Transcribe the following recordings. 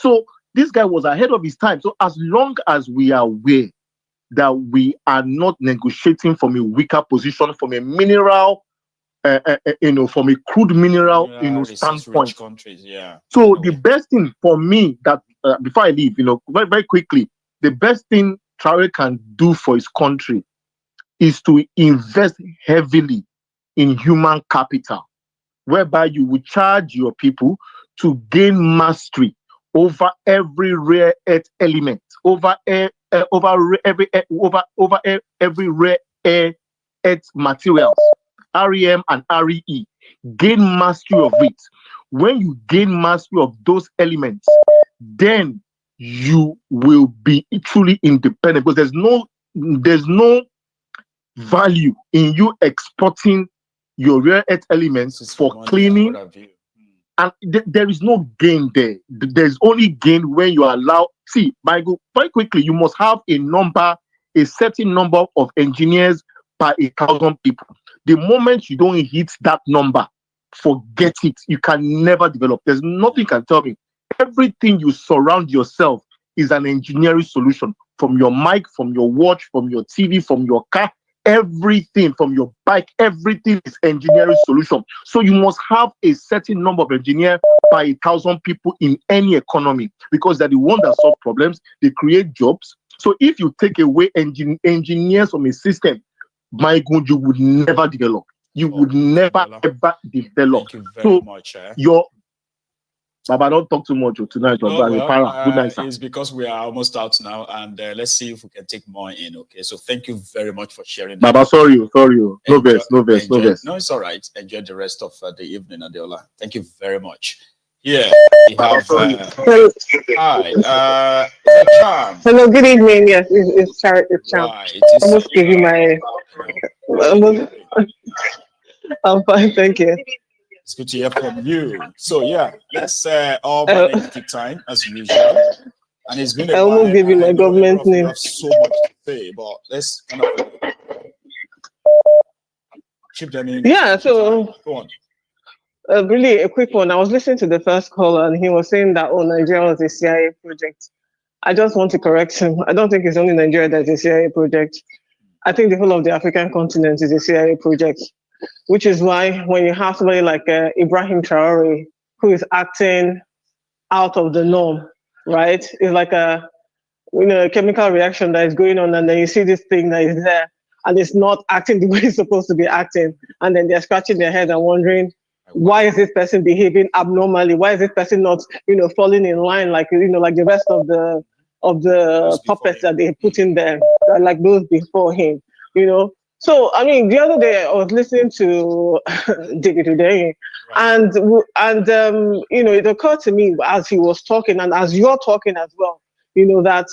So this guy was ahead of his time. So as long as we are aware that we are not negotiating from a weaker position, from a mineral, from a crude mineral, standpoint. Countries, yeah. So the best thing for me that before I leave, very, very quickly, the best thing Traore can do for his country is to invest heavily in human capital, whereby you will charge your people to gain mastery over every rare earth element, over every rare earth materials, REM and REE. Gain mastery of it. When you gain mastery of those elements, then you will be truly independent, because there's no value in you exporting your rare earth elements for cleaning, and there is no gain there. There's only gain when you allow. See, Michael, very quickly, you must have a certain number of engineers per 1,000 people. The moment you don't hit that number, forget it. You can never develop. There's nothing you can tell me. Everything you surround yourself is an engineering solution. From your mic, from your watch, from your TV, from your car, everything, from your bike, everything is engineering solution. So you must have a certain number of engineers by 1,000 people in any economy, because they're the ones that solve problems. They create jobs. So if you take away engineers from a system, my God, you would never develop. You would never ever develop. Thank you very much. Baba, don't talk too much tonight. Good night, sir. It's because we are almost out now, and let's see if we can take more in. Okay, so thank you very much for sharing. Baba, sorry. No verse. No, it's all right. Enjoy the rest of the evening, Adeola. Thank you very much. Yeah, we have. Hi, Charm. Hello, good evening. Yes, it's Charm. Right, almost give you my. I'm fine, thank you. It's good to hear from you. So yeah, let's all manage the time as usual. And it's been a while. I almost give you my government name. You have so much to say, but let's kind of chip them in. Yeah, so go on. Really a quick one. I was listening to the first caller, and he was saying that Nigeria was a CIA project. I just want to correct him. I don't think it's only Nigeria that's a CIA project. I think the whole of the African continent is a CIA project. Which is why when you have somebody like Ibrahim Traore, who is acting out of the norm, right? It's like a chemical reaction that is going on, and then you see this thing that is there, and it's not acting the way it's supposed to be acting, and then they're scratching their head and wondering, why is this person behaving abnormally? Why is this person not, falling in line like the rest of the puppets that they put in there, like those before him, So, I mean, the other day I was listening to David Udeyi, and it occurred to me as he was talking, and as you're talking as well, that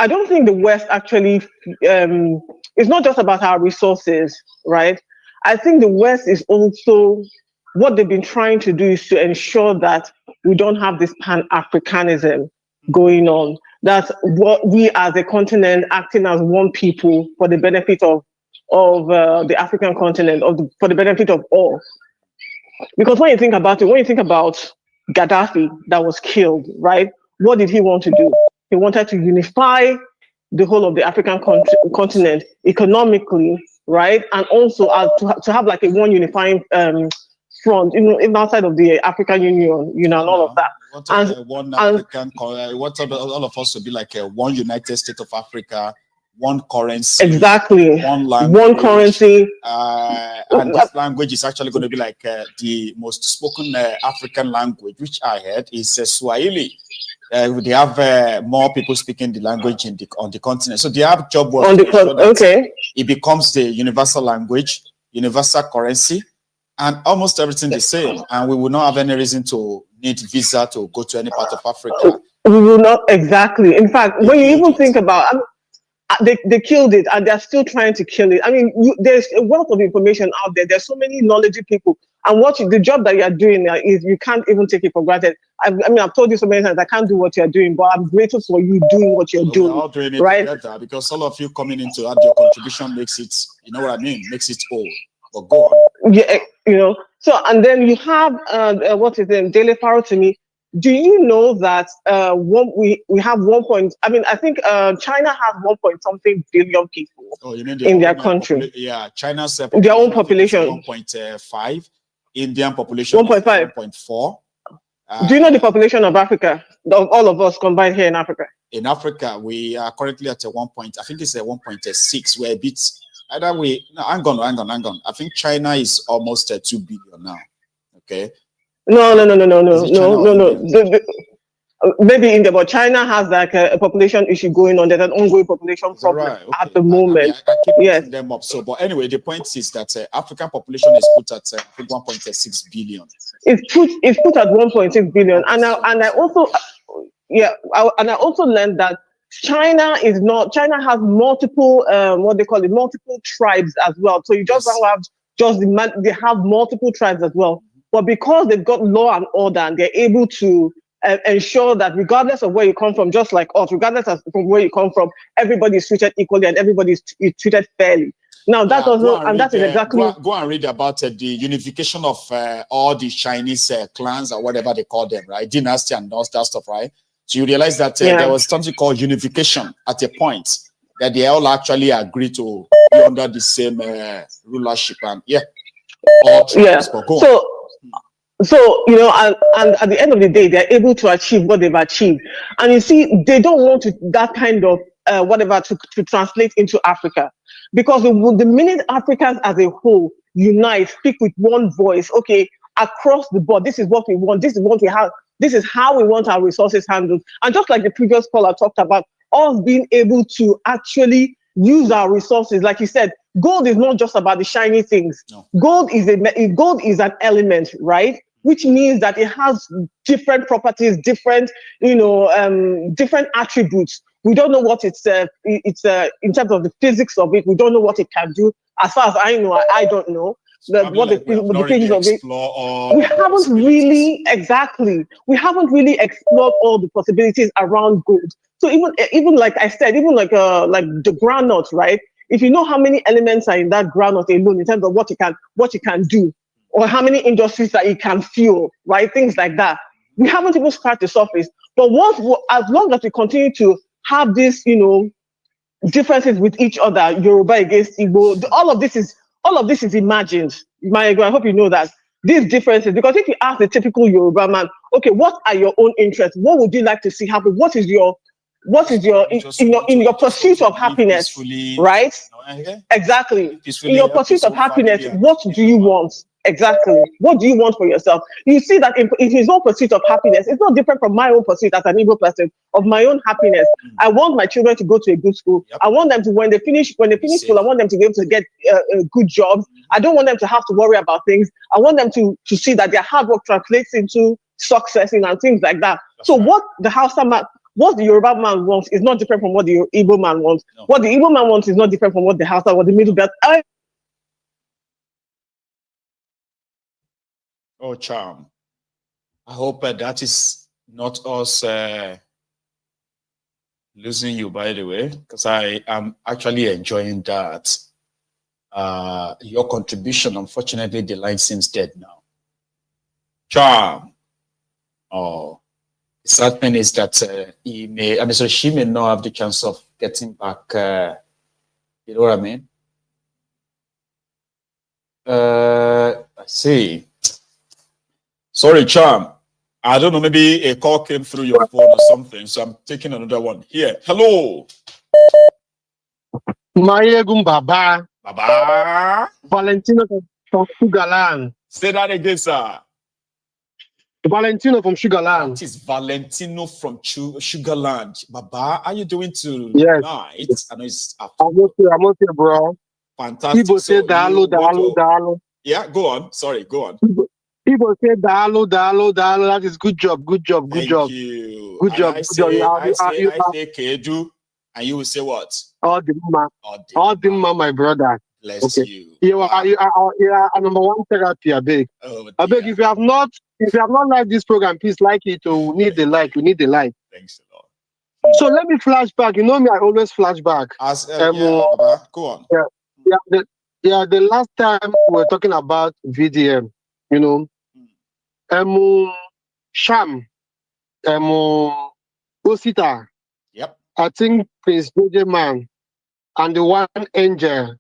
I don't think the West actually, it's not just about our resources, right? I think the West is also, what they've been trying to do is to ensure that we don't have this Pan-Africanism going on, that what we as a continent acting as one people for the benefit of the African continent, for the benefit of all. Because when you think about Gaddafi that was killed, right? What did he want to do? He wanted to unify the whole of the African continent economically, right? And also to have like a one unifying front, even outside of the African Union, and all of that. All of us to be like a one United States of Africa, one currency, exactly, one language, one currency, and this language is actually going to be like the most spoken African language, which I heard is Swahili. They have more people speaking the language on the continent, so they have job work on the it becomes the universal language, universal currency, and almost everything the same. And we will not have any reason to need visa to go to any part of Africa. We will not, exactly. In fact, when you even think about, they killed it, and they're still trying to kill it. I mean, there's a wealth of information out there. There's so many knowledgeable people, and the job that you're doing is, you can't even take it for granted. I mean, I've told you so many times, I can't do what you're doing, but I'm grateful for you doing what you're doing. We're all doing it right? Together, because all of you coming in to add your contribution makes it, you know what I mean, makes it whole. But go on. Yeah, So, and then you have Daily Faro to me. Do you know that we have 1 point? I mean, I think China has 1 point something billion people Oh, you mean in their country. Yeah, China's Their own population population. is 1.5. Indian population 1.5. is 1.4. Do you know the population of Africa, of all of us combined here in Africa? In Africa, we are currently at a 1 point. I think it's a 1.6. We're a bit either way. No, hang on. I think China is almost 2 billion now. Okay. No. Maybe India, but China has like a population issue going on. There's an ongoing population problem right? Okay. at the moment. I keep yes. them up. So, but anyway, the point is that African population is put at 1.6 billion. It's put at 1.6 billion, and I also learned that China has multiple what they call it, multiple tribes as well. So you just have they have multiple tribes as well. But because they've got law and order, and they're able to ensure that regardless of where you come from, just like us, regardless of from where you come from, everybody is treated equally and everybody is treated fairly. Now that is exactly go and read about the unification of all the Chinese clans or whatever they call them, right? Dynasty and all that stuff, right? So you realize that there was something called unification at a point that they all actually agree to be under the same rulership, and So you know, and at the end of the day, they're able to achieve what they've achieved. And you see, they don't want that kind of whatever to translate into Africa, because the minute Africans as a whole unite, speak with one voice, okay, across the board, this is what we want, this is what we have, this is how we want our resources handled. And just like the previous caller talked about, us being able to actually use our resources, like you said, gold is not just about the shiny things. No. Gold is an element, right? Which means that it has different properties, different attributes. We don't know what it's in terms of the physics of it. We don't know what it can do. As far as I know, I don't know. We haven't really explored all the possibilities around gold. So even like I said, even like the groundnut, right? If you know how many elements are in that groundnut alone in terms of what it can do, or how many industries that it can fuel, right? Things like that. We haven't even scratched the surface. But as long as we continue to have this, differences with each other, Yoruba against Igbo, all of this is imagined. I hope you know that. These differences, because if you ask the typical Yoruba man, okay, what are your own interests? What would you like to see happen? What is your in your pursuit of happiness, right? Exactly. In your pursuit of happiness, what do you want? Exactly. What do you want for yourself? You see that in his own pursuit of happiness, it's not different from my own pursuit as an Igbo person of my own happiness. I want my children to go to a good school. I want them to, when they finish school, I want them to be able to get good jobs. I don't want them to have to worry about things. I want them to see that their hard work translates into success and things like that. So what the Yoruba man wants is not different from what the Igbo man wants. No. What the Igbo man wants is not different from what the Hausa or the Middle Belt. Oh, charm. I hope that is not us losing you, by the way, because I am actually enjoying that. Your contribution, unfortunately, the line seems dead now. Charm. Oh. The sad thing is that she may not have the chance of getting back. You know what I mean? I see. Sorry, Charm. I don't know. Maybe a call came through your phone or something. So I'm taking another one. Here. Hello. Baba. Baba. Valentino from Sugarland. Say that again, sir. Valentino from Sugarland. That is Valentino from Sugarland. Baba, how are you doing tonight? Yes. I know it's after. I'm okay, bro. Fantastic. People say dalo. Yeah, go on. Sorry, go on. People say dalo. That is good job. Thank you. Good job. I say Kedu, and you will say what? All the man, my brother. Bless you. You are number one therapy, I beg. I beg, if you have not liked this program, please like it. We need the like. Thanks a lot. So let me flash back. You know me, I always flash back. Baba, go on. The last time we were talking about VDM, Sham Osita. Yep. I think Prince Man and the one Angel.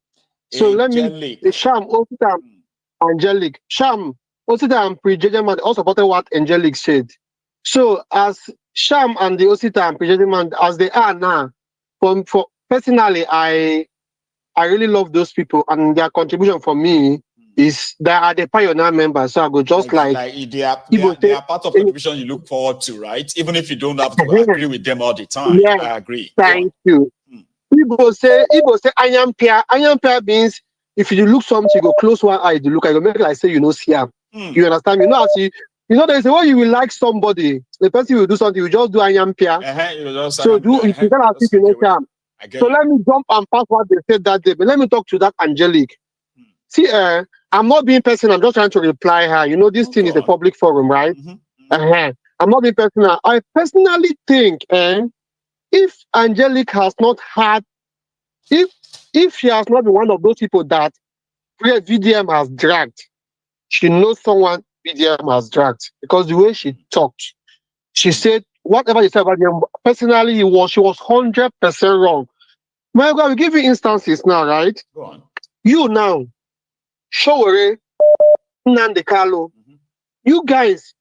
So Angelic. the Sham, Osita, Angelic. Sham, Osita and Prince Man all supported what Angelic said. So as Sham and the Osita and Prince Man, as they are now, for personally, I really love those people, and their contribution for me is they are the pioneer members. So I go just like they are part of contribution you look forward to, right? Even if you don't have to agree with them all the time. Yeah, I agree. thank you. Igbo say Anyam means if you look something, you go close one eye, you look, I go make like say you know Siam. You understand me? You know, there's a way you will like somebody, the person will do something, you just do Anyam So if you don't think you know Siam. So let me jump and pass what they said that day, but let me talk to that Angelic. See, I'm not being personal, I'm just trying to reply her. You know, this thing is a public forum, right? I'm not being personal. I personally think if Angelic has not had, if she has not been one of those people that VDM has dragged, she knows someone VDM has dragged, because the way she talked, she said whatever you said about them. Personally, she was 100% wrong. My God, I will give you instances now, right? Go on. You now, Traore, Nandekalo, you guys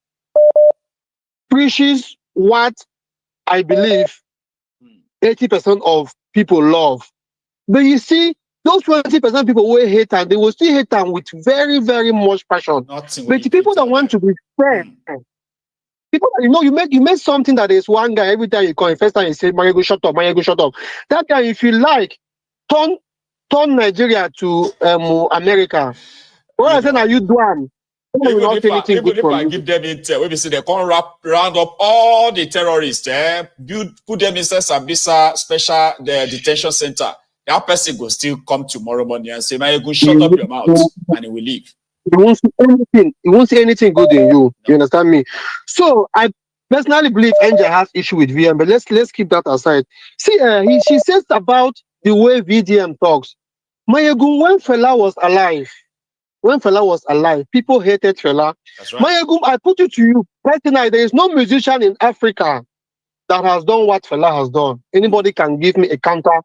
preaches what I believe 80% of people love. But you see, those 20% people will hate them, they will still hate them with very, very much passion. But the people that want to be fair, people that, you know, you make something that is one guy every time you confess and you say, Marigo, shut up, Marigo, shut up. That guy, if you like, turn Nigeria to America. What I said, are you doing? Even if I give them intel, we say they can't round up all the terrorists, put them inside Sambisa special detention center. That person will still come tomorrow morning and say, "Man, you go shut up your mouth," and he will leave. He won't see anything. He won't see anything good in you. No. You understand me? So I personally believe Angel has issue with VM, but let's keep that aside. See, she says about the way VDM talks. Mayegun, when Fela was alive, people hated Fela. That's right. Mayegun, I put it to you personally, there is no musician in Africa that has done what Fela has done. Anybody can give me a counter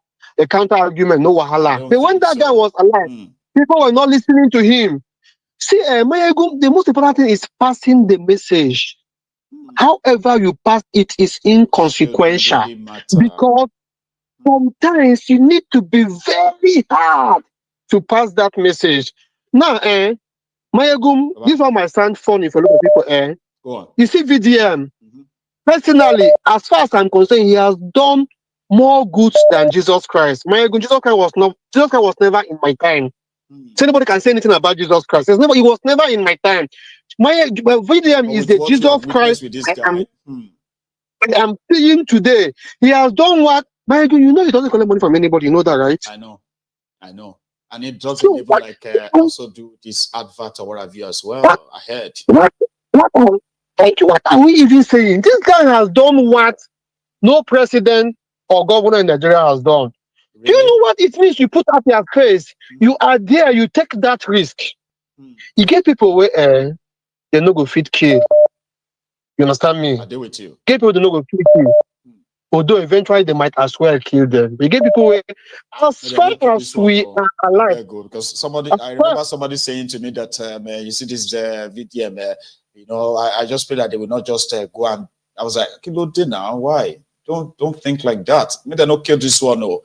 argument, no wahala. But when that guy was alive, people were not listening to him. See, Mayegun, the most important thing is passing the message. However you pass it is inconsequential, because sometimes you need to be very hard to pass that message. Now, Mayegun, this one might sound funny for a lot of people. Go on. You see, VDM, personally, as far as I'm concerned, he has done more good than Jesus Christ. Mayegun, Jesus Christ was never in my time. So anybody can say anything about Jesus Christ. He was never in my time. My VDM is the Jesus Christ I'm seeing today. He has done what? Mayegun, you know he doesn't collect money from anybody. You know that, right? I know. And it doesn't even also do this advert or what have you as well. I heard. What are we even saying? This guy has done what no president or governor in Nigeria has done. Really? Do you know what it means? You put out your face. You are there. You take that risk. You get people where they no go fit kill. You understand me? I deal with you. Get people they no go fit kill. Although eventually they might as well kill them. We get people where as far as we are alive. Because I remember somebody saying to me that you see this VDM, you know, I just feel that they will not just go and I was like, kill dinner, why? Don't think like that. Maybe they not kill this one, no.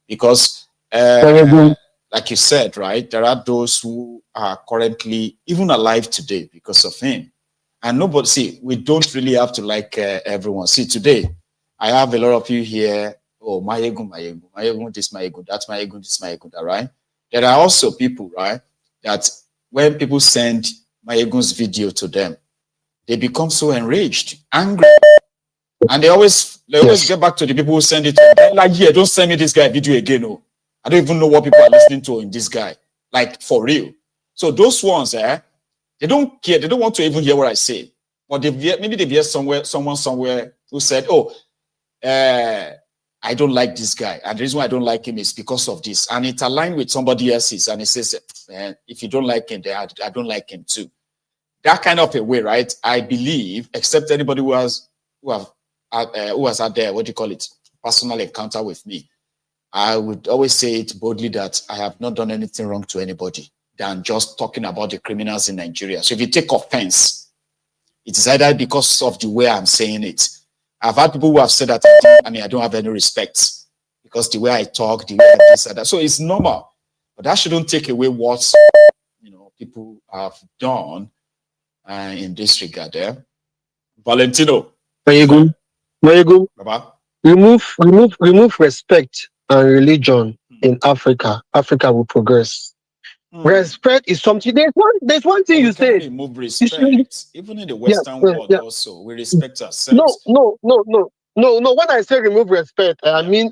Because like you said, right, there are those who are currently even alive today because of him. And nobody, see, we don't really have to like everyone. See, today, I have a lot of you here, oh, Mayegun, this Mayegun, that's Mayegun, this Mayegun, right? There are also people, right, that when people send Mayegun's video to them, they become so enraged, angry. And they always get back to the people who send it to them. Like, yeah, don't send me this guy video again. Oh. I don't even know what people are listening to in this guy. Like, for real. So those ones, they don't care. They don't want to even hear what I say. But maybe they've heard someone somewhere who said, oh, I don't like this guy. And the reason why I don't like him is because of this. And it's aligned with somebody else's. And it says, man, if you don't like him, then I don't like him too. That kind of a way, right? I believe, except anybody who has who has had their, what do you call it, personal encounter with me, I would always say it boldly that I have not done anything wrong to anybody than just talking about the criminals in Nigeria. So if you take offense, it is either because of the way I'm saying it. I've had people who have said that I don't have any respect because the way I talk, the way I this and that. So it's normal, but that shouldn't take away what people have done in this regard. Valentino. Mayegu, Baba. remove respect and religion in Africa. Africa will progress. Respect is something. There's one thing you said. Remove respect. Even in the Western world, also we respect ourselves. No. When I say remove respect, I mean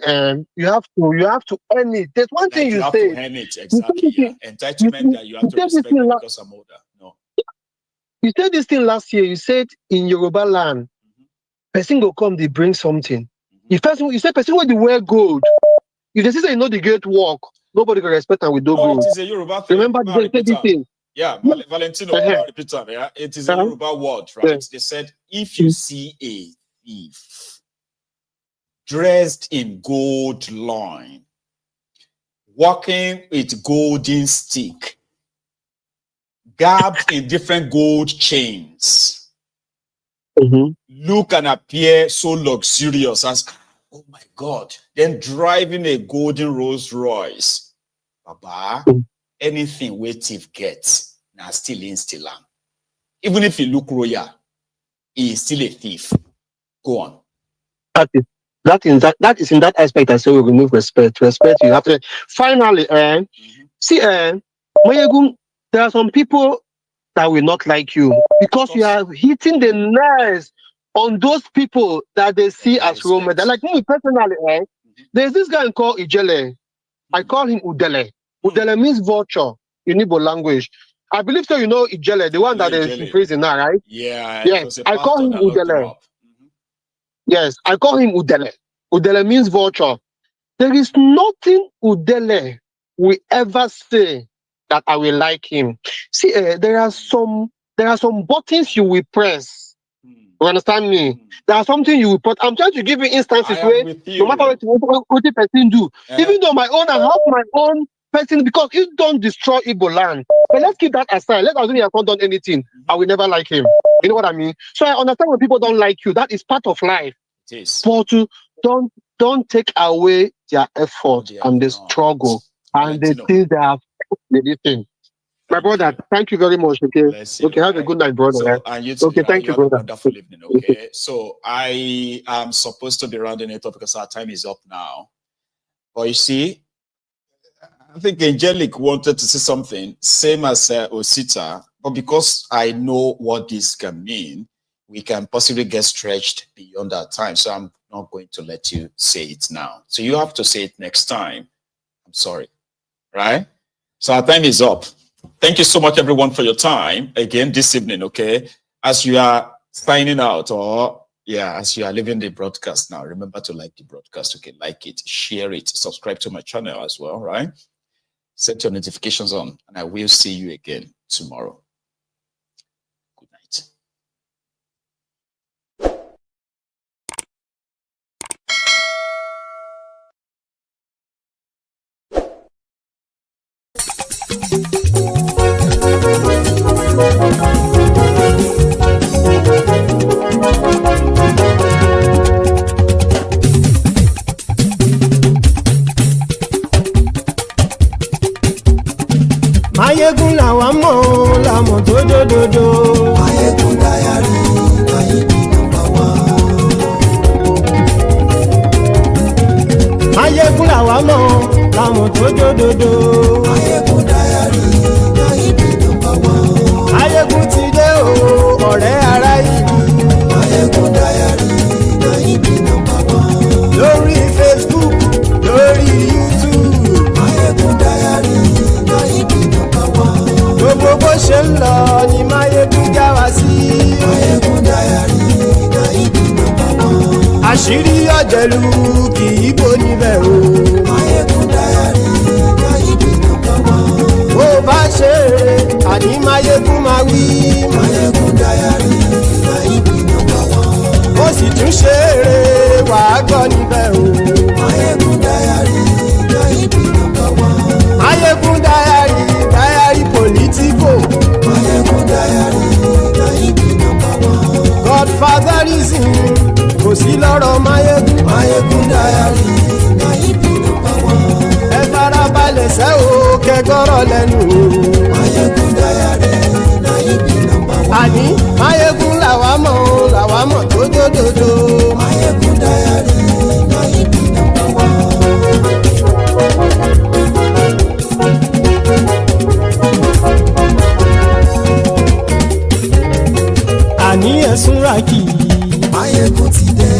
you have to earn it. There's one thing you have said. To earn it exactly. Entitlement that you have to respect me because I'm older. No. You said this thing last year. You said in Yoruba land, person go come, they bring something. You said person when they wear gold. If they say the great work, nobody can respect them with no gold. It is a Yoruba thing. Remember they said this thing. Yeah, Valentino, repeat that. Yeah, it is a Yoruba word, right? Yeah. They said if you see a thief dressed in gold line, walking with golden stick, garbed in different gold chains, look and appear so luxurious as, oh my God, then driving a golden Rolls Royce. Baba, anything where thief gets, now still in still am. Even if you look royal, he is still a thief. Go on. That is in that aspect I say we remove respect. Respect you have to finally see Mayegu, there are some people that will not like you because you are hitting the nerves on those people that they see as role model. Like me personally, there's this guy called Ijele. I call him Udele. Udele means vulture in Igbo language. I believe so. You know Ijele, the one that is in prison now, right? Yeah. Yes, I call him Udele. Yes, I call him Udele. Udele means vulture. There is nothing Udele will ever say that I will like him. See, there are some buttons you will press. You understand me? There are something you will put. I'm trying to give you instances where no matter what the person do, even though I have my own person, because he don't destroy Igbo land. But let's keep that aside. Let's assume he has not done anything. I will never like him. You know what I mean? So I understand when people don't like you. That is part of life. It is. But don't take away their effort and the struggle and the things they have this thing. My brother, thank you very much. Okay, have a good night, brother. So, and you too, thank you, brother. Wonderful evening. Okay, so I am supposed to be rounding it up because our time is up now. But you see, I think Angelic wanted to say something, same as Osita, but because I know what this can mean, we can possibly get stretched beyond that time. So I'm not going to let you say it now. So you have to say it next time. I'm sorry. Right? So our time is up. Thank you so much, everyone, for your time again this evening. Okay, as you are signing out, as you are leaving the broadcast now, remember to like the broadcast. Okay, like it, share it, subscribe to my channel as well. Right, set your notifications on, and I will see you again tomorrow. Good night. Mayegun làwa mọ̀ làmọ̀ tó dòdòdò. Mayegun Diary, Mayegun number one. Mayegun làwa mọ̀ làmọ̀ tó dòdòdò. Mayegun Diary, Mayegun number one. Mayegun ti dé o, ọ̀rẹ́ ará ìlú. Mayegun Diary, Mayegun number one. Lórí Facebook, lórí YouTube. Mayegun Diary, Mayegun number one. Gbogbo bó ṣe ń lọ ni Mayegun já wa sí. Mayegun Diary, Mayegun number one. Àṣírí ọ̀jẹ̀lú kì í bò níbẹ̀ o. Mayegun Diary, Mayegun number one. Bó bá ṣe eré, àní Mayegun máa wí. Mayegun Diary, Mayegun number one. Ó sì tún ṣeré wàá gbọ́ níbẹ̀ o. Máyégún Diary Naibi #1. Máyégún Diary politico. Máyégún Diary Naibi #1. Godfatherism kò sí lọ́rọ̀ Máyégún. Máyégún Diary Naibi #1. ẹ farabalẹ̀ sẹ́ o kẹgọ́rọ̀ lẹ́nu o. Máyégún Diary Naibi #1. àní Máyégún làwa mọ̀ tó dódòdó. Máyégún Diary Naibi #1. àní ẹ̀sùn ràkì. Máyégún ti dé.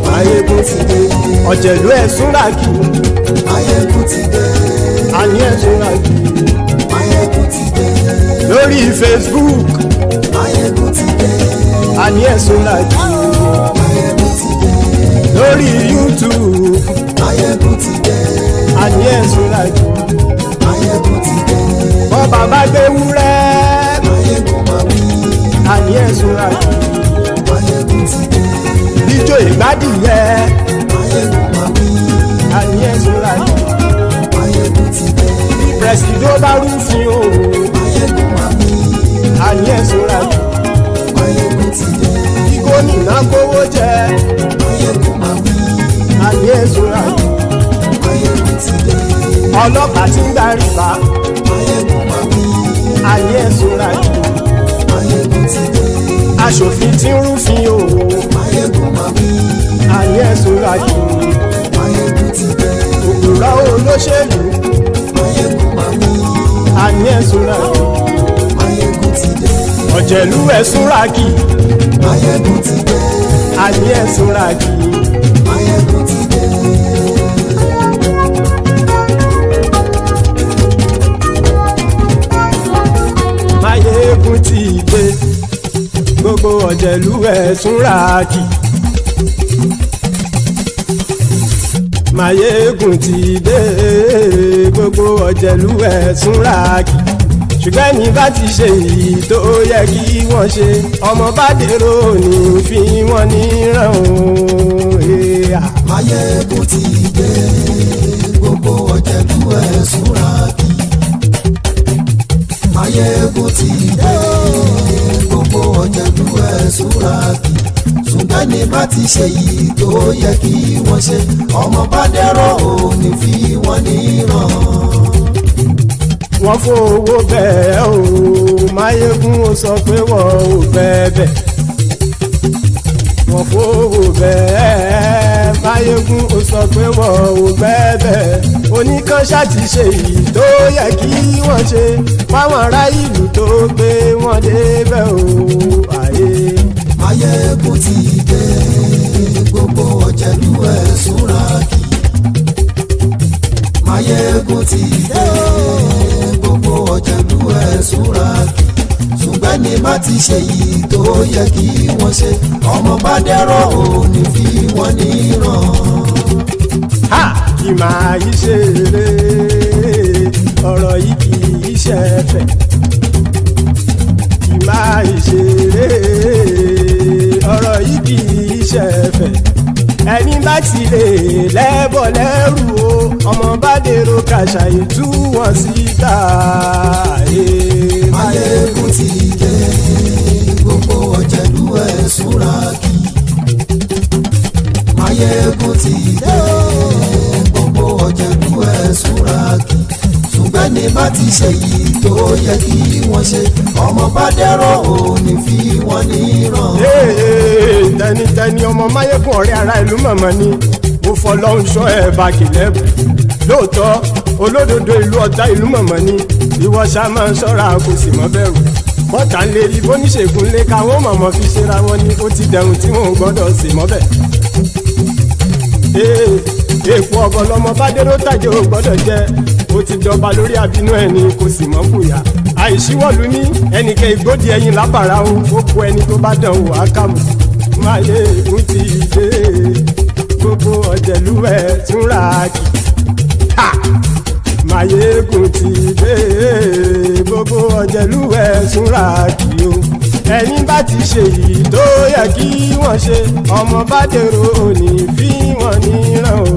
Máyégún ti dé. ọ̀jẹ̀lú ẹ̀sùn ràkì. Máyégún ti dé. àní ẹ̀sùn ràkì. Máyégún ti dé. lórí Facebook. Máyégún ti dé. àní ẹ̀sùn ràkì. Máyégún ti dé. lórí YouTube. Máyégún ti dé. àní ẹ̀sùn ràkì. Máyégún ti dé. bọ́ bàbá gbé wúrẹ́. Máyégún máa wí. àní ẹ̀sùn ràkì. Máyégún ti dé. ijó ìgbádìyẹ. Máyégún máa wí. àní ẹ̀sùn ràkì. Máyégún ti dé. pẹ̀sìdó bá rúfin o. Máyégún máa wí. àní ẹ̀sùn ràkì. Máyégún ti dé. kí gómìnà kówó jẹ. Máyégún máa wí. àní ẹ̀sùn ràkì. Máyégún ti dé. ọlọ́pàá tí ń darí bá. Máyégún máa wí. àní ẹ̀sùn ràkì. Máyégún ti dé. aṣòfin tí ń rúfin o. Máyégún máa wí. àní ẹ̀sùn ràkì. Máyégún ti dé. òkúra olóṣèlú. Máyégún máa wí. àní ẹ̀sùn ràkì. Máyégún ti dé. ọ̀jẹ̀lú ẹ̀sùn ràkì. Máyégún ti dé. àní ẹ̀sùn ràkì. Máyégún ti dé. Máyégún ti dé. gbogbo ọ̀jẹ̀lú ẹ̀sùn ràkì. Máyégún ti dé. gbogbo ọ̀jẹ̀lú ẹ̀sùn ràkì. ṣùgbọ́n ní bá ti ṣe èyí tó yẹ kí wọ́n ṣe ọmọ bá dèrò ní fi wọ́n níran o. Máyégún ti dé. Gbogbo ọ̀jẹ̀lú ẹ̀sùn ràkì. Máyégún ti dé. Gbogbo ọ̀jẹ̀lú ẹ̀sùn ràkì. ṣùgbọ́n ní bá ti ṣe yìí tó yẹ kí wọ́n ṣe ọmọ bá dẹ́rọ̀ ò ní fi wọ́n níran. wọ́n fowó bẹ́ẹ̀ o Máyégún ó sọ pé wọ́n ò bẹ́ẹ̀ wọ́n fowó bẹ́ẹ̀ Máyégún ó sọ pé wọ́n ò bẹ́ẹ̀ oníkanṣá ti ṣe èyí tó yẹ kí wọ́n ṣe fáwọn ará ìlú tó gbé wọn débẹ̀ o àyè. Máyégún ti dé gbogbo ọ̀jẹ̀lú ẹ̀sùn ràkì. Máyégún ti dé gbogbo ọ̀jẹ̀lú ẹ̀sùn ràkì. ṣùgbọ́n ní má ti ṣe yìí tó yẹ kí wọ́n ṣe ọmọ bá dẹ́rọ̀ ò ní fi wọ́n níran. kì máa yí ṣe eré ọ̀rọ̀ yìí kì í ṣe ẹ̀fẹ̀ kì máa yí ṣe eré ọ̀rọ̀ yìí kì í ṣe ẹ̀fẹ̀ ẹni bá ti lè lẹ́bọ̀ lẹ́rù o ọmọ bá dèrò kàṣà ìtú wọn síta. Máyégún ti dé gbogbo ọ̀jẹ̀lú ẹ̀sùn ràkì. Máyégún ti dé gbogbo ọ̀jẹ̀lú ẹ̀sùn ràkì. ṣùgbọ́n ní bá ti ṣe yìí tó yẹ kí wọ́n ṣe ọmọ bá dẹ́rọ̀ ò ní fi wọ́n níran. tẹnitẹni ọmọ Máyégún ọ̀rẹ́ ara ìlú mọ̀mọ́ ni mo fọlọ́hún ṣọ́ ẹ̀ bá kìlẹ́bù lóòótọ́ olódodo ìlú ọ̀tá ìlú mọ̀mọ́ ni ìwọ ṣá máa ń ṣọ́ra kò sì mọ́ bẹ̀rù bọ́tà ń lè rí bóníṣègùn lé káwọn mọ̀mọ́ fi ṣera wọn ni ó ti dẹrùn tí wọn ò gbọ́dọ̀ sì mọ́ bẹ̀. èèpo ọ̀bọ lọmọ bá dérò tàjẹ́ ò gbọ́dọ̀ jẹ́ ó ti jọba lórí àbínú ẹni kò sì mọ́ bùyà àìsíwọ́lu ní ẹnìkẹ́ ìgbódì ẹyin lábàrá o ó kó ẹni tó bá dán wò á kàmù. Máyégún ti dé gbogbo ọ̀jẹ̀lú ẹ̀sùn ràkì. Máyégún ti dé gbogbo ọ̀jẹ̀lú ẹ̀sùn ràkì o. ẹ̀yin bá ti ṣe èyí tó yẹ kí wọ́n ṣe ọmọ bá dèrò òní fi wọ́n níran o.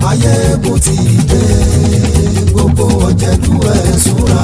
Máyégún ti dé gbogbo ọ̀jẹ̀lú ẹ̀ súnra